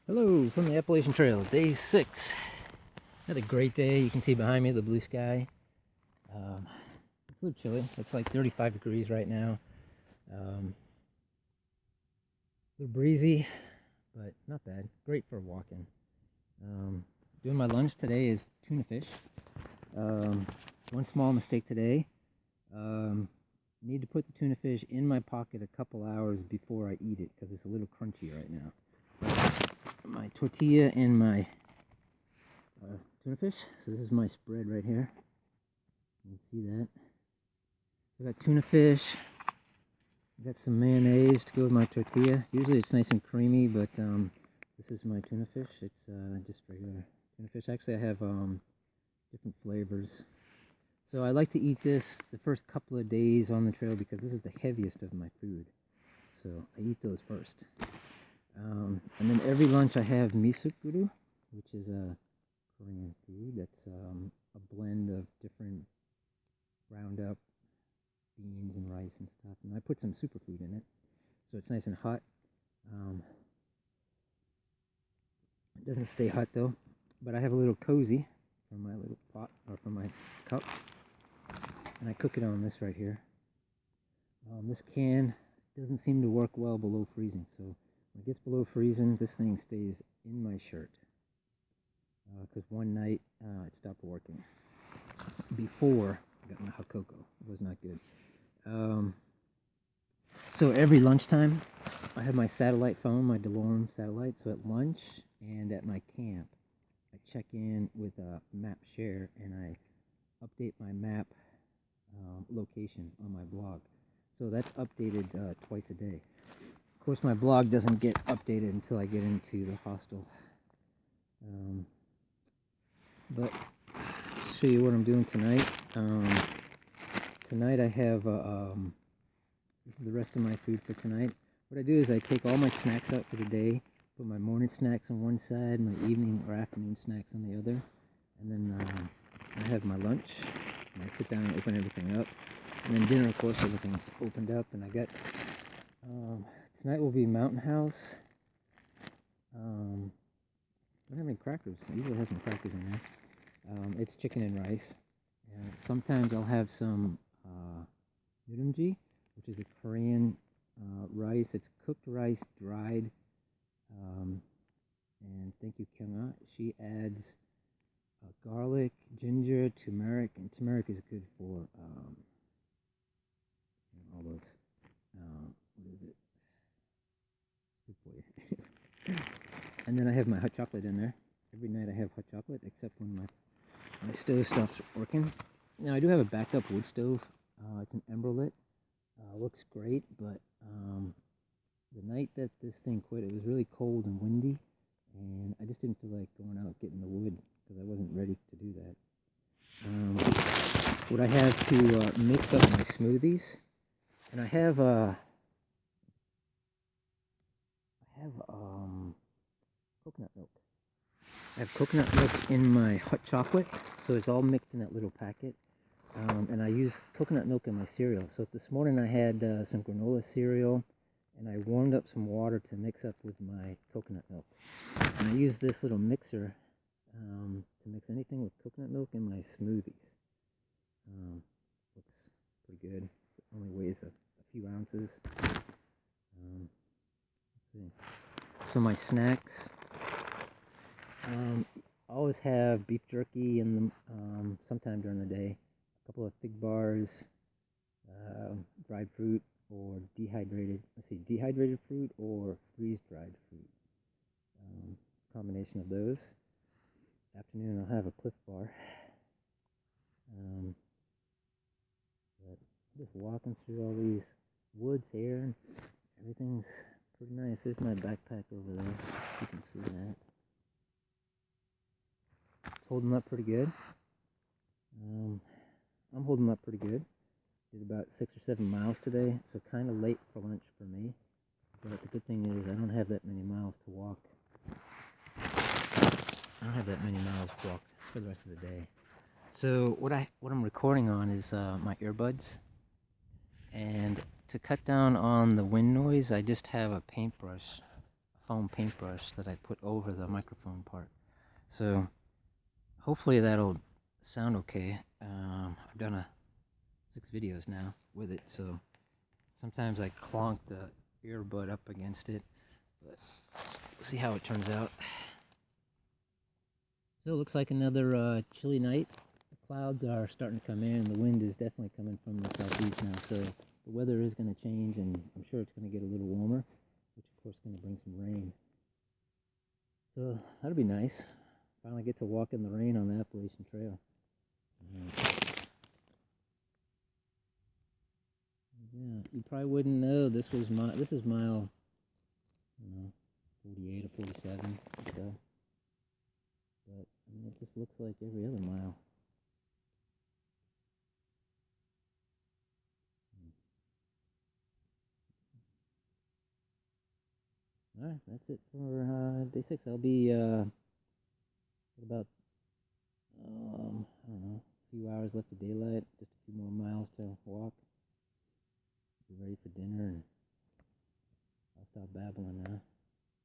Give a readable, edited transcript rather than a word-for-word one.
Hello from the Appalachian Trail, day 6. Had a great day. You can see behind me the blue sky. It's a little chilly. It's like 35 degrees right now. A little breezy, but not bad. Great for walking. Doing my lunch today is tuna fish. One small mistake today. Need to put the tuna fish in my pocket a couple hours before I eat it because it's a little crunchy right now. My tortilla and my tuna fish. So this is my spread right here. You can see that. I got tuna fish. I got some mayonnaise to go with my tortilla. Usually it's nice and creamy, but this is my tuna fish. It's just regular tuna fish. Actually, I have different flavors. So I like to eat this the first couple of days on the trail because this is the heaviest of my food. So I eat those first. And then every lunch I have misukuru, which is a Korean food that's a blend of different ground up beans and rice and stuff. And I put some superfood in it, so it's nice and hot. It doesn't stay hot though, but I have a little cozy for my little pot, or for my cup, and I cook it on this right here. This can doesn't seem to work well below freezing, so when it gets below freezing, this thing stays in my shirt. Because one night it stopped working before I got my hot cocoa. It was not good. So every lunchtime, I have my satellite phone, my DeLorme satellite. So at lunch and at my camp, I check in with Map Share and I update my map location on my blog. So that's updated twice a day. Of course, my blog doesn't get updated until I get into the hostel. But I'll show you what I'm doing tonight. Tonight I have, this is the rest of my food for tonight. What I do is I take all my snacks out for the day, put my morning snacks on one side, my evening or afternoon snacks on the other, and then I have my lunch, and I sit down and open everything up. And then dinner, of course, everything's opened up, and I got, tonight will be Mountain House. I don't have any crackers. I usually have some crackers in there. It's chicken and rice. And sometimes I'll have some nurimji, which is a Korean rice. It's cooked rice, dried. And thank you, Kyunga. She adds garlic, ginger, turmeric, and turmeric is good for all those. What is it? Good for you. And then I have my hot chocolate in there. Every night I have hot chocolate, except when my stove stops working. Now I do have a backup wood stove. It's an Emberlit. Looks great, but the night that this thing quit, it was really cold and windy, and I just didn't feel like going out getting the wood because I wasn't ready to do that. What I have to mix up my smoothies, and I have coconut milk. I have coconut milk in my hot chocolate, so it's all mixed in that little packet. And I use coconut milk in my cereal. So this morning I had some granola cereal, and I warmed up some water to mix up with my coconut milk. And I use this little mixer to mix anything with coconut milk in my smoothies. Looks pretty good. It only weighs a few ounces. Let's see. So my snacks. I always have beef jerky in them sometime during the day. A couple of fig bars, dried fruit, or dehydrated fruit or freeze-dried fruit. Combination of those. Afternoon I'll have a Cliff Bar. But just walking through all these woods here, and everything's pretty nice. There's my backpack over there. You can see that. It's holding up pretty good. I'm holding up pretty good. Did about 6 or 7 miles today, so kind of late for lunch for me. But the good thing is I don't have that many miles to walk. I don't have that many miles walked for the rest of the day. So what I'm recording on is my earbuds, and to cut down on the wind noise, I just have a paintbrush, foam paintbrush that I put over the microphone part. So hopefully that'll sound okay. I've done 6 videos now with it, so sometimes I clonk the earbud up against it, but we'll see how it turns out. So it looks like another chilly night. The clouds are starting to come in, and the wind is definitely coming from the southeast now, so the weather is going to change, and I'm sure it's going to get a little warmer, which of course is going to bring some rain. So that'll be nice. Finally get to walk in the rain on the Appalachian Trail. Yeah, you probably wouldn't know this is mile, I don't know, 48 or 47 or so. But I mean, it just looks like every other mile. Alright, that's it for day 6. I'll be about I don't know, a few hours left of daylight, just a few more miles to walk. Be ready for dinner, and I'll stop babbling now.